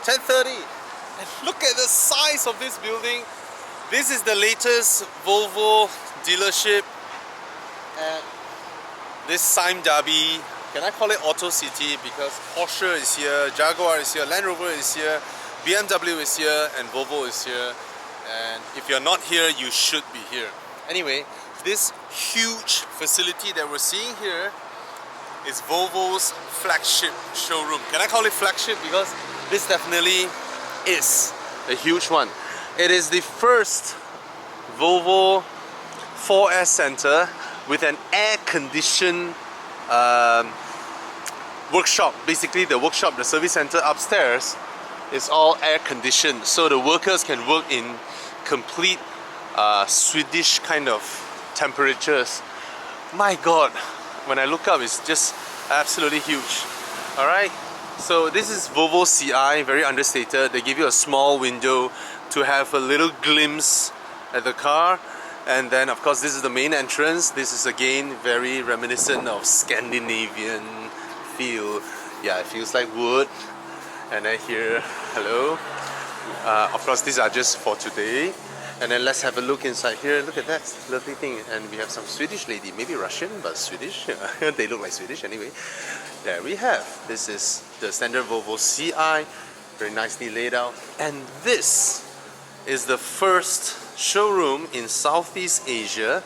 10:30. And look at the size of this building. This is the latest Volvo dealership at this Sime Darby. Can I call it Auto City? Because Porsche is here, Jaguar is here, Land Rover is here, BMW is here, and Volvo is here. And if you're not here, you should be here. Anyway, this huge facility that we're seeing here is Volvo's flagship showroom. Can I call it flagship? Because this definitely is a huge one. It is the first Volvo 4S center with an air-conditioned workshop. Basically, the workshop, the service center upstairs is all air-conditioned, so the workers can work in complete Swedish kind of temperatures. My God, when I look up, it's just absolutely huge. Alright, so this is Volvo CI, very understated. They give you a small window to have a little glimpse at the car. And then of course this is the main entrance. This is again very reminiscent of Scandinavian feel. Yeah, it feels like wood. And then here, hello. Of course these are just for today. And then let's have a look inside here. Look at that lovely thing. And we have some Swedish lady, maybe Russian, but Swedish. They look like Swedish anyway. There we have. This is the standard Volvo CI, very nicely laid out. And this is the first showroom in Southeast Asia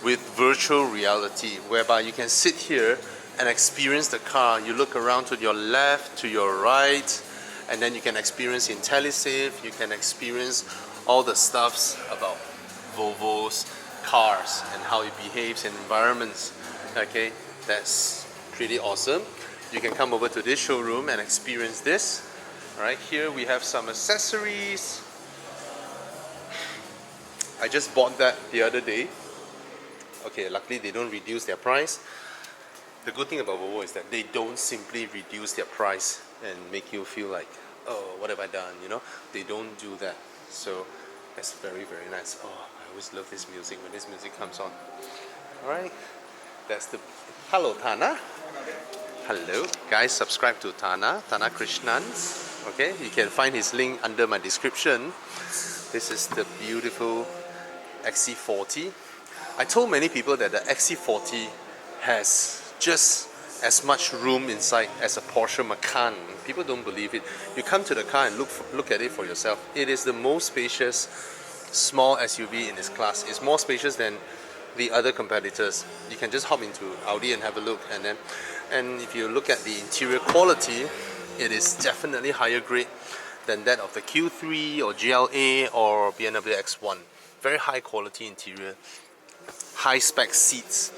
with virtual reality, whereby you can sit here and experience the car. You look around to your left, to your right, and then you can experience IntelliSafe, you can experience all the stuffs about Volvo's cars and how it behaves in environments. Okay, that's pretty awesome. You can come over to this showroom and experience this. Alright, here we have some accessories. I just bought that the other day. Okay, luckily they don't reduce their price. The good thing about Volvo is that they don't simply reduce their price and make you feel like, oh, what have I done, you know? They don't do that. So that's very, very nice. Oh, I always love this music when this music comes on. Alright, that's the... Hello, Tana. Hello. Guys, subscribe to Tana Krishnans. Okay, you can find his link under my description. This is the beautiful XC40. I told many people that the XC40 has just as much room inside as a Porsche Macan. People don't believe it. You come to the car and look at it for yourself. It is the most spacious small SUV in its class. It's more spacious than the other competitors. You can just hop into Audi and have a look, and if you look at the interior quality, it is definitely higher grade than that of the Q3 or GLA or BMW X1. Very high quality interior, high spec seats.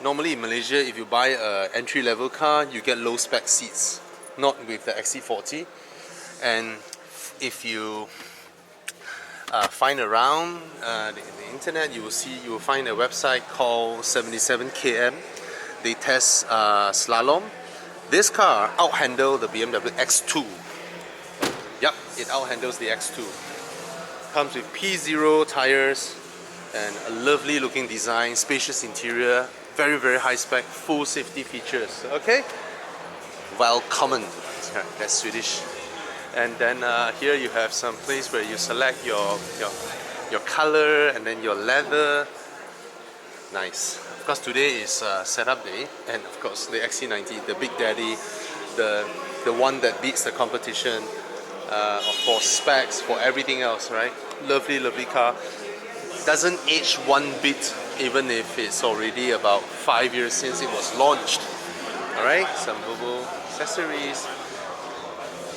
Normally in Malaysia, if you buy an entry level car, you get low spec seats, not with the XC40. And if you find around the internet, you will find a website called 77km. They test slalom. This car outhandled the BMW X2. Yep, it outhandles the X2. Comes with P0 tires and a lovely looking design, spacious interior, very, very high spec, full safety features. Okay? Welcome. That's Swedish. And then here you have some place where you select your color and then your leather. Nice. Of course, today is setup day, and of course the XC90, the big daddy, the one that beats the competition. For specs, for everything else, right? Lovely, lovely car. Doesn't age one bit, even if it's already about 5 years since it was launched. Alright, some Volvo accessories,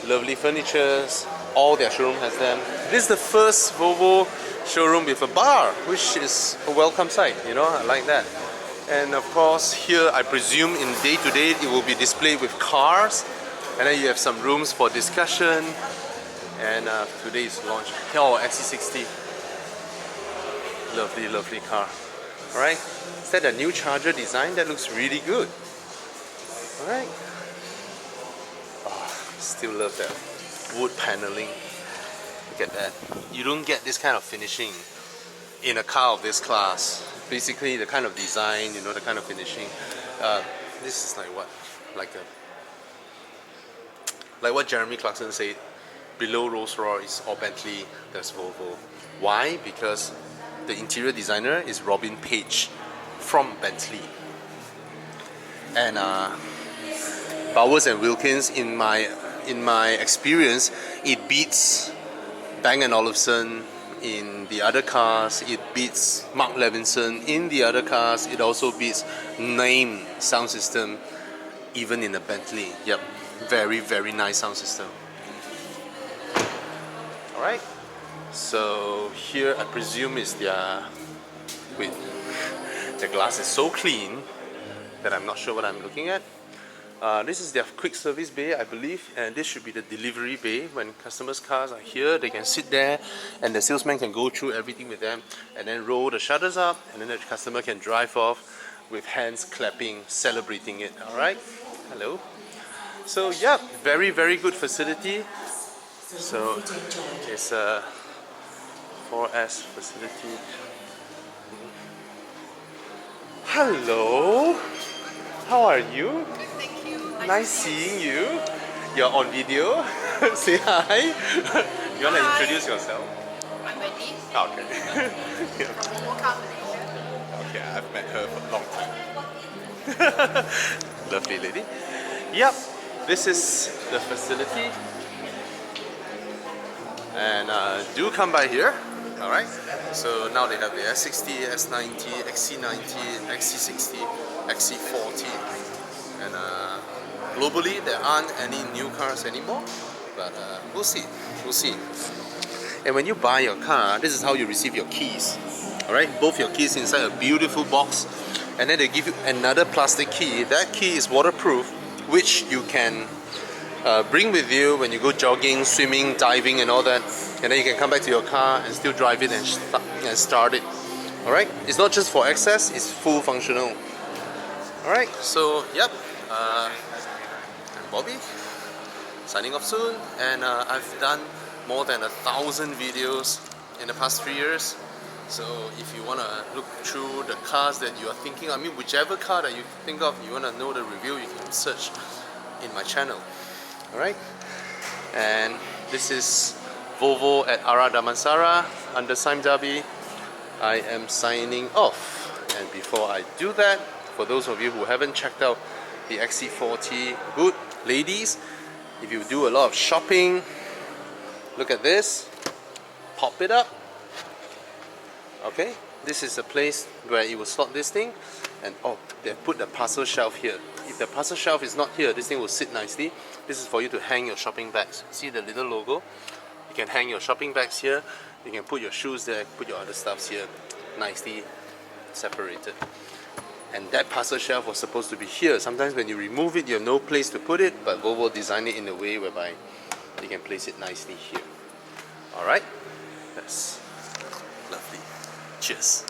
lovely furnitures, all their showroom has them. This is the first Volvo showroom with a bar, which is a welcome sight, you know, I like that. And of course, here I presume in day-to-day it will be displayed with cars. And then you have some rooms for discussion. And today's launch, oh, XC60. Lovely, lovely car. Alright, is that a new charger design? That looks really good. Alright. Oh, still love that wood paneling. Look at that. You don't get this kind of finishing in a car of this class. Basically, the kind of design, you know, the kind of finishing. This is like what? Like what Jeremy Clarkson said. below Rolls-Royce or Bentley, there's Volvo. Why? Because the interior designer is Robin Page from Bentley. And Bowers and Wilkins, in my experience, it beats Bang & Olufsen in the other cars, it beats Mark Levinson in the other cars, it also beats Name sound system even in a Bentley. Yep, very, very nice sound system. Alright, so here I presume is their, wait, the glass is so clean that I'm not sure what I'm looking at. This is their quick service bay, I believe, and this should be the delivery bay. When customers' cars are here, they can sit there and the salesman can go through everything with them and then roll the shutters up, and then the customer can drive off with hands clapping, celebrating it. Alright, hello. So yeah, very, very good facility. So it's a 4S facility. Hello, how are you? Good, thank you. Nice seeing you. You're on video. Say hi. You want to introduce yourself? I'm Wendy Okay. from Volvo Car Malaysia. Okay, I've met her for a long time. Lovely lady. Yep, this is the facility. And do come by here. Alright, so now they have the S60, S90, XC90, XC60, XC40, and globally there aren't any new cars anymore, but we'll see. And when you buy your car, this is how you receive your keys. Alright, both your keys inside a beautiful box, and then they give you another plastic key. That key is waterproof, which you can bring with you when you go jogging, swimming, diving and all that, and then you can come back to your car and still drive it and start it. Alright, it's not just for access, it's full functional. Alright, so yep, I'm Bobby, signing off soon, and I've done more than 1,000 videos in the past 3 years. So if you want to look through the cars that you are thinking, I mean whichever car that you think of, you want to know the review, you can search in my channel. Alright, and this is Volvo at Ara Damansara under Sime Darby. I am signing off, and before I do that, for those of you who haven't checked out the XC40, good ladies, if you do a lot of shopping, look at this, pop it up. Okay, this is a place where it will slot this thing, and oh, they put the parcel shelf here. If the parcel shelf is not here, this thing will sit nicely. This is for you to hang your shopping bags. See the little logo? You can hang your shopping bags here. You can put your shoes there, put your other stuffs here, nicely separated. And that parcel shelf was supposed to be here. Sometimes when you remove it, you have no place to put it, but Volvo designed it in a way whereby you can place it nicely here. Alright, that's lovely. Cheers.